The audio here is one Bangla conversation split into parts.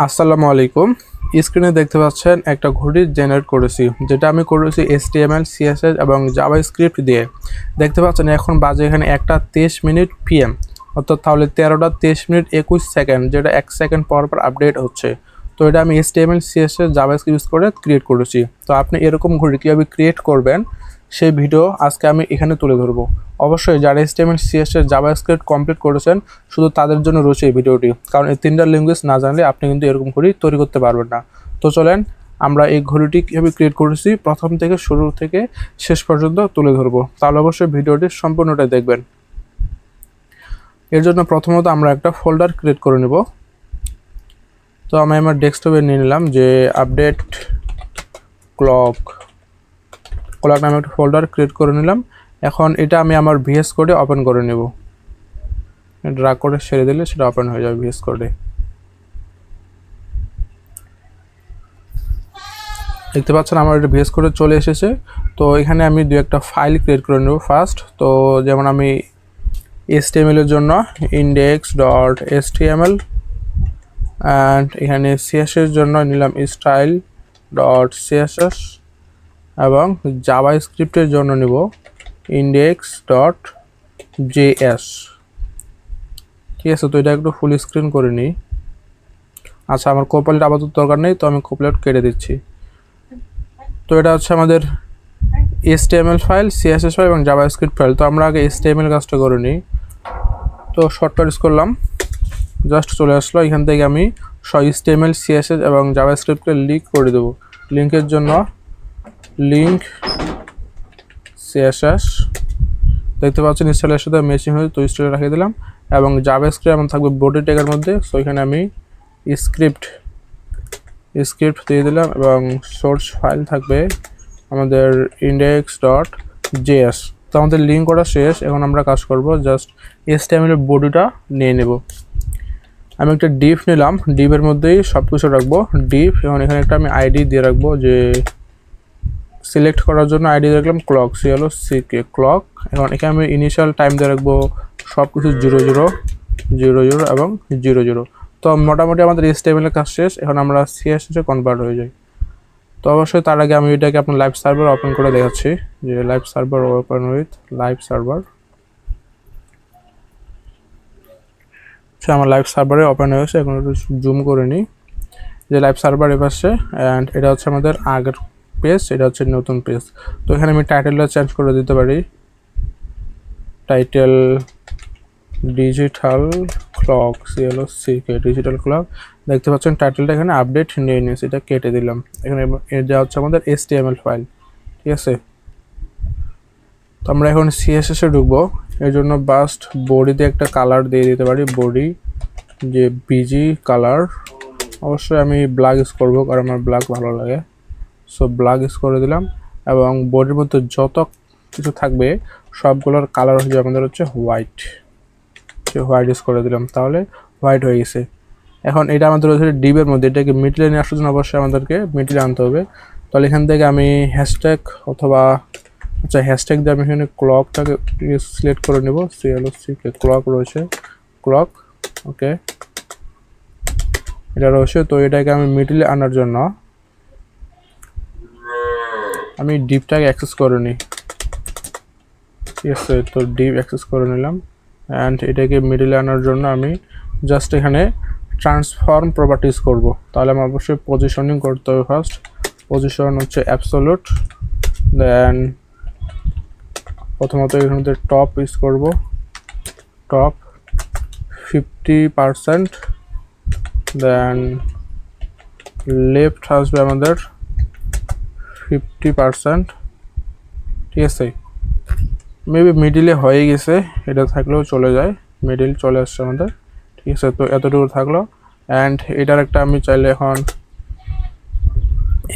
আসসালামু আলাইকুম। স্ক্রিনে দেখতে পাচ্ছেন একটা ঘড়ি জেনারেট করেছি, যেটা আমি করেছি HTML, CSS এবং জাভাস্ক্রিপ্ট দিয়ে। দেখতে পাচ্ছেন এখন বাজে এখানে 1:23 PM, অর্থাৎ তাহলে 13:23:21, যেটা 1 সেকেন্ড পর পর আপডেট হচ্ছে। তো এটা আমি HTML, CSS, জাভাস্ক্রিপ্ট ইউজ করে ক্রিয়েট করেছি। তো আপনি এরকম ঘড়ি কীভাবে ক্রিয়েট করবেন সেই ভিডিও আজকে আমি এখানে তুলে ধরবো। অবশ্যই যারা HTML, CSS, জাভাস্ক্রিপ্ট কমপ্লিট করেছেন শুধু তাদের জন্য রয়েছে এই ভিডিওটি, কারণ এই তিনটা ল্যাঙ্গুয়েজ না জানলে আপনি কিন্তু এরকম ঘড়ি তৈরি করতে পারবেন না। তো চলেন আমরা এই ঘড়িটি কীভাবে ক্রিয়েট করেছি প্রথম থেকে শুরু থেকে শেষ পর্যন্ত তুলে ধরবো। তাহলে অবশ্যই ভিডিওটি সম্পূর্ণটাই দেখবেন। এর জন্য প্রথমত আমরা একটা ফোল্ডার ক্রিয়েট করে নেব। তো আমি আমার ডেস্কটপে নিয়ে নিলাম যে আপডেট ক্লক নামে একটা ফোল্ডার ক্রিয়েট করে নিলাম। এখন এটা আমি আমার VS কোডে ওপেন করে নেব। ড্র্যাগ করে ছেড়ে দিলে সেটা ওপেন হয়ে যাবে VS কোডে। দেখতে পাচ্ছেন আমার এটা VS কোডে চলে এসেছে। তো এখানে আমি দু একটা ফাইল ক্রিয়েট করে নেব ফার্স্ট। তো যেমন আমি HTML এর জন্য index.html অ্যান্ড এখানে CSS এর জন্য নিলাম style.css এবং জাভাস্ক্রিপ্টের জন্য নিব index.js। ঠিক আছে, তো এটা একটু ফুল স্ক্রিন করে নিই। আচ্ছা, আমার কোপালেট আপাতত দরকার নেই, তো আমি কোপালেট কেটে দিচ্ছি। তো এটা হচ্ছে আমাদের HTML ফাইল, CSS ফাইল এবং জাভাস্ক্রিপ্ট ফাইল। তো আমরা আগে HTML কাজটা করে নিই। তো শর্টকাট ইউজ করলাম, জাস্ট চলে আসলো। এখান থেকে আমি HTML, CSS এবং জাভাস্ক্রিপ্টের লিঙ্ক করে দেবো। লিঙ্কের জন্য লিঙ্ক CSS, দেখতে পাচ্ছেন স্টাইলের সাথে ম্যাচিং হয়ে তো স্টাইলে রেখে দিলাম। এবং জাভাস্ক্রিপ্ট এমন থাকবে বডি ট্যাগের মধ্যে, সো এখানে আমি স্ক্রিপ্ট দিয়ে দিলাম এবং সোর্স ফাইল থাকবে আমাদের index.js। তো আমাদের লিঙ্ক করা শেষ। এখন আমরা কাজ করব, জাস্ট HTML এর বডিটা নিয়ে নেব। আমি একটা ডিভ নিলাম, ডিভের মধ্যেই সব কিছু রাখবো ডিভ। এবং এখানে একটা আমি আইডি দিয়ে রাখবো, যে সিলেক্ট করার জন্য আইডি দিয়ে রাখলাম ক্লক, CLOCK ক্লক। এখন এখানে আমি ইনিশিয়াল টাইম দিয়ে রাখবো সব কিছু 00 00 এবং 00। তো মোটামুটি আমাদের HTML এর কাজ শেষ। এখন আমরা CSS এ কনভার্ট হয়ে যাই। তো অবশ্যই তার আগে আমি এটাকে আপনার লাইভ সার্ভার ওপেন করে দেখাচ্ছি, যে live server open with live server. আচ্ছা, আমার লাইভ সার্ভারে ওপেন হয়েছে। এখন একটু জুম করে নিই, যে লাইভ সার্ভার এপাশে। অ্যান্ড এটা হচ্ছে আমাদের আগের পেজ, এটা হচ্ছে নতুন পেজ। তো এখানে আমি টাইটেলটা চেঞ্জ করে দিতে পারি, title digital clock, CLOCK digital clock. দেখতে পাচ্ছেন টাইটেলটা এখানে আপডেট নিয়ে নিয়েছে, এটা কেটে দিলাম। এখানে যা হচ্ছে আমাদের HTML ফাইল। ঠিক আছে, তো আমরা এখন CSS এ ঢুকবো। এর জন্য বাস্ট বডিতে একটা কালার দিয়ে দিতে পারি, বডি যে BG কালার। অবশ্যই আমি ব্ল্যাক ইউজ করবো, কারণ আমার ব্ল্যাক ভালো লাগে। সো ব্ল্যাক ইউজ করে দিলাম। এবং বডির মধ্যে যত কিছু থাকবে সবগুলোর কালার হচ্ছে আমাদের হচ্ছে হোয়াইট। হোয়াইট ইউজ করে দিলাম, তাহলে হোয়াইট হয়ে গেছে। এখন এটা আমাদের হচ্ছে ডিভের মধ্যে, এটাকে মিডলে নিয়ে আসার জন্য অবশ্যই আমাদেরকে মিডলে আনতে হবে। তাহলে এখান থেকে আমি হ্যাশট্যাগ অথবা হ্যাশট্যাগ দিয়ে আমি এখানে ক্লকটাকে সিলেক্ট করে নেব, CLOCK ক্লক রয়েছে, ক্লক। ওকে, এটা রয়েছে। তো এটাকে আমি মিডলে আনার জন্য আমি ডিভটাকে অ্যাক্সেস করে নিই। ঠিক আছে, তো ডিভ অ্যাক্সেস করে নিলাম। অ্যান্ড এটাকে মিডলে আনার জন্য আমি জাস্ট এখানে ট্রান্সফর্ম প্রপার্টিস করব। তাহলে আমি অবশ্যই পজিশনিং করতে হবে। ফার্স্ট পজিশন হচ্ছে অ্যাবসোলুট, দেন প্রথমত এখানে টপ ইউজ করব, টপ 50%, দেন লেফট আসবে আমাদের 50%। ঠিক আছে, মেবি মিডিলে হয়ে গেছে, এটা থাকলেও চলে যায়, মিডিল চলে আসছে আমাদের। ঠিক আছে, তো এতটুকু থাকলো। অ্যান্ড এটার একটা আমি চাইলে এখন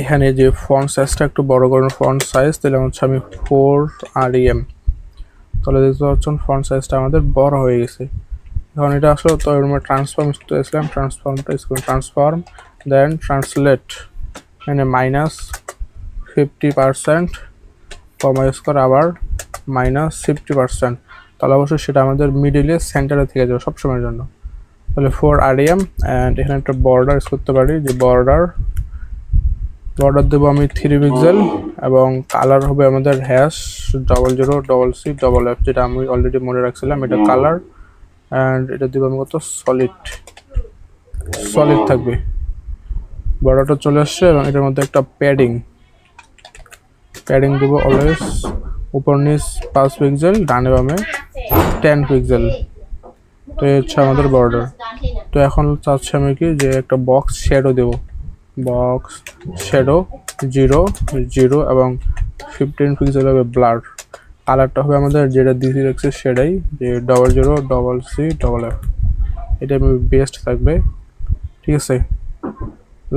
এখানে যে ফন্ট সাইজটা একটু বড় করার ফন্ট সাইজ দিলাম হচ্ছে আমি 4 REM। তাহলে দেখতে পাচ্ছেন ফন্ট সাইজটা আমাদের বড় হয়ে গেছে। এখন এটা আসলে তো এর মধ্যে ট্রান্সফর্ম ইসলাম, ট্রান্সফর্মটা ট্রান্সফর্ম, দেন ট্রান্সলেট, এখানে -50% কমা ইউজ করে আবার -50%। তাহলে অবশ্যই সেটা আমাদের মিডিলে সেন্টারে থেকে যাবে সবসময়ের জন্য। তাহলে ফর rem অ্যান্ড এখানে একটা বর্ডার ইউজ করতে পারি, যে বর্ডার দেবো আমি 3 পিক্সেল এবং কালার হবে আমাদের #00CC_F, যেটা আমি অলরেডি মনে রাখছিলাম, এটা কালার। অ্যান্ড এটা দেবো আমি কত, সলিড থাকবে। বর্ডারটা চলে আসছে এবং এটার মধ্যে একটা প্যাডিং দেবো অলওয়েজ, উপর নিচ 5 পিক্সেল, ডানে বামে 10 পিক্সেল। তো এই হচ্ছে আমাদের বর্ডার। তো এখন চাচ্ছি আমি কি, যে একটা বক্স শ্যাডো দেবো, বক্স শ্যাডো 0 এবং 15 পিক্সেল হবে ব্লার। কালারটা হবে আমাদের যেটা দিছি দেখছি সেটাই, যে 00CC_F, এটা বেস্ট থাকবে। ঠিক আছে,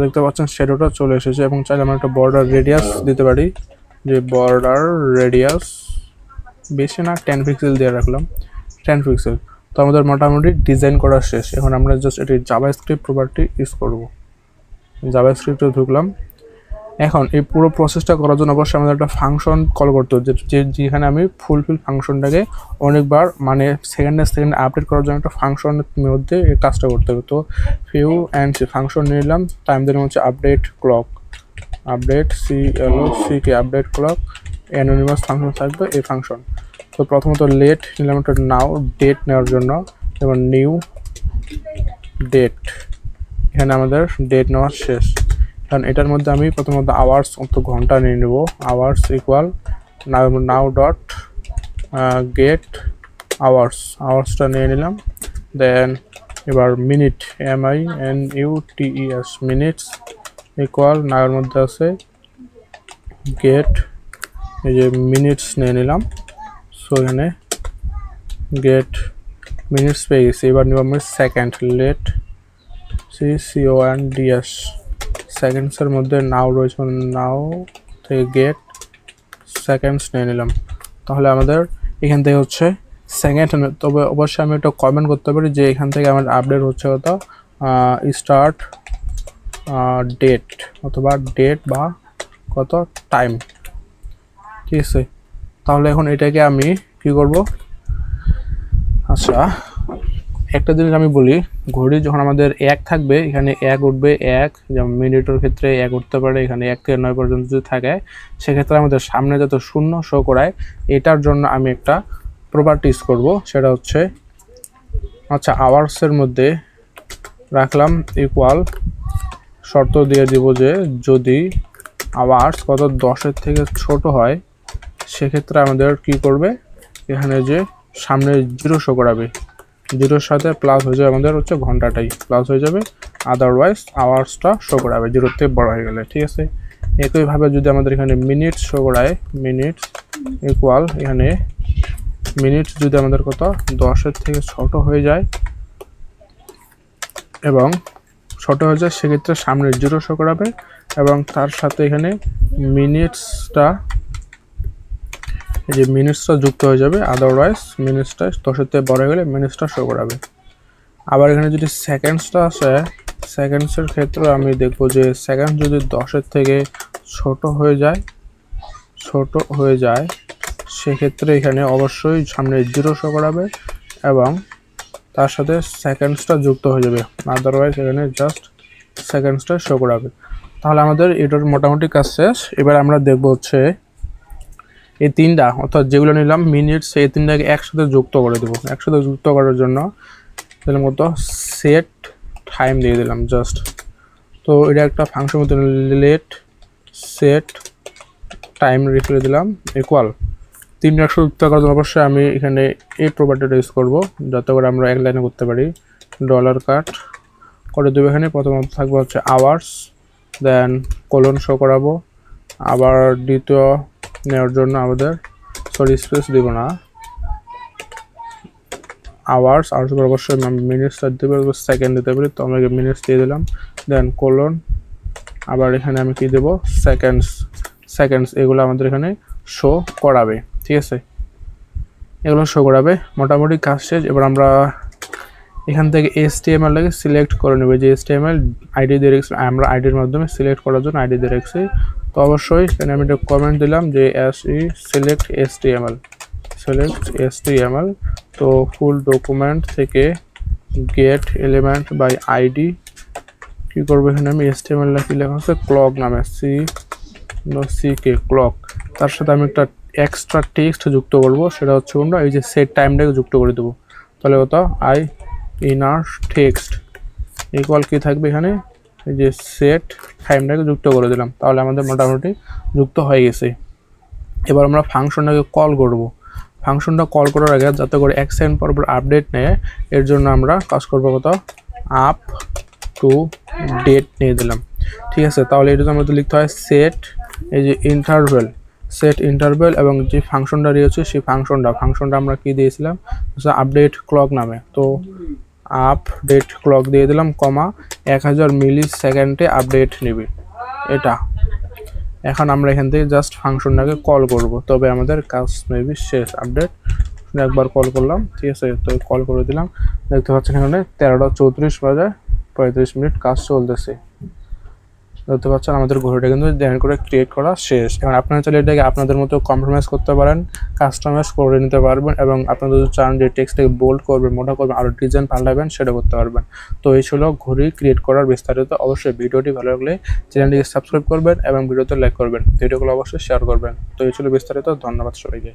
দেখতে পাচ্ছেন শ্যাডোটা চলে এসেছে। এবং চাইলে আমরা একটা বর্ডার রেডিয়াস দিতে পারি, যে বর্ডার রেডিয়াস বেশি না 10 পিক্সেল দিয়ে রাখলাম, 10 পিক্সেল। তো আমাদের মোটামুটি ডিজাইন করা শেষ। এখন আমরা জাস্ট এটি জাভাস্ক্রিপ্ট প্রপার্টি ইউজ করব। জাভাস্ক্রিপ্টে ঢুকলাম। এখন এই পুরো প্রসেসটা করার জন্য অবশ্যই আমাদের একটা ফাংশন কল করতে হবে, যেখানে আমি ফুলফিল ফাংশনটাকে অনেকবার মানে সেকেন্ডে আপডেট করার জন্য একটা ফাংশনের মধ্যে এই কাজটা করতে হবে। তো ফিউ অ্যান্ড ফাংশন নিলাম, টাইম দিলাম হচ্ছে update clock, update CLOCK, update clock, anonymous function থাকবে এই ফাংশন। তো প্রথমত লেট নিলাম একটা নাও, ডেট নেওয়ার জন্য, যেমন নিউ ডেট, এখানে আমাদের ডেট নেওয়া শেষ। কারণ এটার মধ্যে আমি প্রথমত আওয়ার্স অত ঘন্টা নিয়ে নেব, hours equal now dot get আওয়ার্সটা নিয়ে নিলাম। দেন এবার মিনিট, MINUTES, মিনিটস ইকুয়াল নাওয়ের মধ্যে আছে গেট, এই যে মিনিটস নিয়ে নিলাম। সো এখানে গেট মিনিটস পেয়ে গেছি। এবার নেব আমি সেকেন্ড, লেট CONDS, সেকেন্ডসের মধ্যে নাও রয়েছে, নাও থেকে গেট সেকেন্ডস নিয়ে নিলাম। তাহলে আমাদের এখান থেকে হচ্ছে সেকেন্ড। তবে অবশ্যই আমি একটা কমেন্ট করতে পারি যে এখান থেকে আমার আপডেট হচ্ছে কত, স্টার্ট ডেট অথবা ডেট বা কত টাইম। ঠিক আছে, তাহলে এখন এটাকে আমি কি করব, আচ্ছা একটা জিনিস আমি বলি, ঘড়ি যখন আমাদের 1 থাকবে, এখানে 1 উঠবে, 1 যেমন মিনিটের ক্ষেত্রে 1 উঠতে পারে, এখানে 1 থেকে 9 পর্যন্ত যদি থাকে, সেক্ষেত্রে আমাদের সামনে যত শূন্য শো করায়, এটার জন্য আমি একটা প্রপার্টি ইউজ করব, সেটা হচ্ছে আচ্ছা আওয়ার্সের মধ্যে রাখলাম ইকুয়াল, শর্ত দিয়ে দিব যে যদি আওয়ার্স কত 10-এর থেকে ছোট হয়, সেক্ষেত্রে আমাদের কি করবে, এখানে যে সামনে 0 শো করাবে, 0-এর সাথে প্লাস হয়ে যাবে আমাদের হচ্ছে ঘন্টাটাই প্লাস হয়ে যাবে, আদারওয়াইজ আওয়ার্সটা শো করাবে 0-এর থেকে বড় হয়ে গেলে। ঠিক আছে, একইভাবে যদি আমাদের এখানে মিনিট শো করায়, মিনিটস ইকুয়াল, এখানে মিনিটস যদি আমাদের কত 10-এর থেকে ছোট হয়ে যায় এবং ছোট হয়ে যায়, সেক্ষেত্রে সামনে 0 শো করাবে এবং তার সাথে এখানে মিনিটসটা, এই যে মিনিটসটা যুক্ত হয়ে যাবে, আদারওয়াইজ মিনিটসটা 10-এর থেকে বড় হয়ে গেলে মিনিটসটা শো করাবে। আবার এখানে যদি সেকেন্ডসটা আসে, সেকেন্ডসের ক্ষেত্রে আমি দেখব যে সেকেন্ড যদি 10-এর থেকে ছোট হয়ে যায়, সেক্ষেত্রে এখানে অবশ্যই সামনে 0 শো করাবে এবং তার সাথে সেকেন্ডসটা যুক্ত হয়ে যাবে, আদারওয়াইজ এখানে জাস্ট সেকেন্ডসটা শো করাবে। তাহলে আমাদের এটার মোটামুটি কাজ শেষ। এবার আমরা দেখব হচ্ছে এই তিনটা, অর্থাৎ যেগুলো নিলাম মিনিটস, এই তিনটাকে একসাথে যুক্ত করে দেবো। একসাথে যুক্ত করার জন্য দিলাম কত, সেট টাইম দিয়ে দিলাম জাস্ট। তো এটা একটা ফাংশন মতো, লেট সেট টাইম রেখে দিলাম ইকুয়াল, তিনটা একসাথে যুক্ত করার জন্য অবশ্যই আমি এখানে এই প্রপার্টিটা ইউজ করবো, যাতে করে আমরা এক লাইনে করতে পারি। ডলার কাট করে দেবো, এখানে প্রথমত থাকবে হচ্ছে আওয়ার্স, দেন কোলন শো করাবো। আবার দ্বিতীয় নেওয়ার জন্য আমাদের স্পেস দিব না, আওয়ার্স অবশ্যই মিনিটস দিতে পারবো, সেকেন্ড দিতে পারি, তো আমরা মিনিটস দিয়ে দিলাম, দেন কোলন, আবার এখানে আমি কি দেবো, সেকেন্ডস, এগুলো আমাদের এখানে শো করাবে। ঠিক আছে, এগুলো শো করাবে, মোটামুটি কাজ শেষ। এবার আমরা এখান থেকে HTML টাকে সিলেক্ট করে নেবে, যে HTML আইডি দিয়ে রেখেছি, আমরা আইডির মাধ্যমে সিলেক্ট করার জন্য আইডি দিয়ে রেখেছি। তো অবশ্যই এখানে আমি একটা কমেন্ট দিলাম যে সিলেক্ট HTML, তো ফুল ডকুমেন্ট থেকে গেট এলিমেন্ট বাই আইডি কি করবো এখানে আমি HTML কি লেখা আছে ক্লক নামে CK ক্লক, তার সাথে আমি একটা এক্সট্রা টেক্সট যুক্ত করব, সেটা হচ্ছে কোনটা এই যে সেট টাইমটাকে যুক্ত করে দেবো। তাহলে কত আই ইনার টেক্সট ইকুয়াল কি থাকবে এখানে এই যে সেট টাইমটাকে যুক্ত করে দিলাম, তাহলে আমাদের মোটামুটি যুক্ত হয়ে গেছে। এবার আমরা ফাংশনটাকে কল করব। ফাংশনটা কল করার আগে যাতে করে 1 সেকেন্ড পর পর আপডেট নেয়, এর জন্য আমরা কাজ করবো কত আপ টু ডেট নিয়ে দিলাম। ঠিক আছে, তাহলে এটা আমাদের লিখতে হয় সেট এই যে ইন্টারভেল এবং যে ফাংশনটা রয়েছে সেই ফাংশনটা আমরা কি দিয়েছিলাম আপডেট ক্লক নামে। তো আপডেট ক্লক দিয়ে দিলাম কমা 1000 মিলি সেকেন্ডে আপডেট নেবে এটা। এখন আমরা এখান থেকে জাস্ট ফাংশনটাকে কল করব, তবে আমাদের কাজ মেবি শেষ। আপডেট একবার কল করলাম, ঠিক আছে, তো কল করে দিলাম। দেখতে পাচ্ছেন এখানে 13:34 বাজে 35 মিনিট কাজ চলতেছে। দেখতে পাচ্ছেন আমাদের ঘড়িটা কিন্তু জেনারেট করে ক্রিয়েট করা শেষ। এবং আপনারা চাইলে এটাকে আপনাদের মতো কম্প্রোমাইজ করতে পারেন, কাস্টমাইজ করে নিতে পারবেন, এবং আপনারা যদি চান যে টেক্সটটাকে বোল্ড করবেন, মোটা করবেন, আরও ডিজাইন পাল্টাবেন, সেটা করতে পারবেন। তো এই ছিল ঘড়ি ক্রিয়েট করার বিস্তারিত। অবশ্যই ভিডিওটি ভালো লাগলে চ্যানেলটিকে সাবস্ক্রাইব করবেন এবং ভিডিওতে লাইক করবেন, ভিডিওগুলো অবশ্যই শেয়ার করবেন। তো এই ছিল বিস্তারিত। ধন্যবাদ সবাইকে।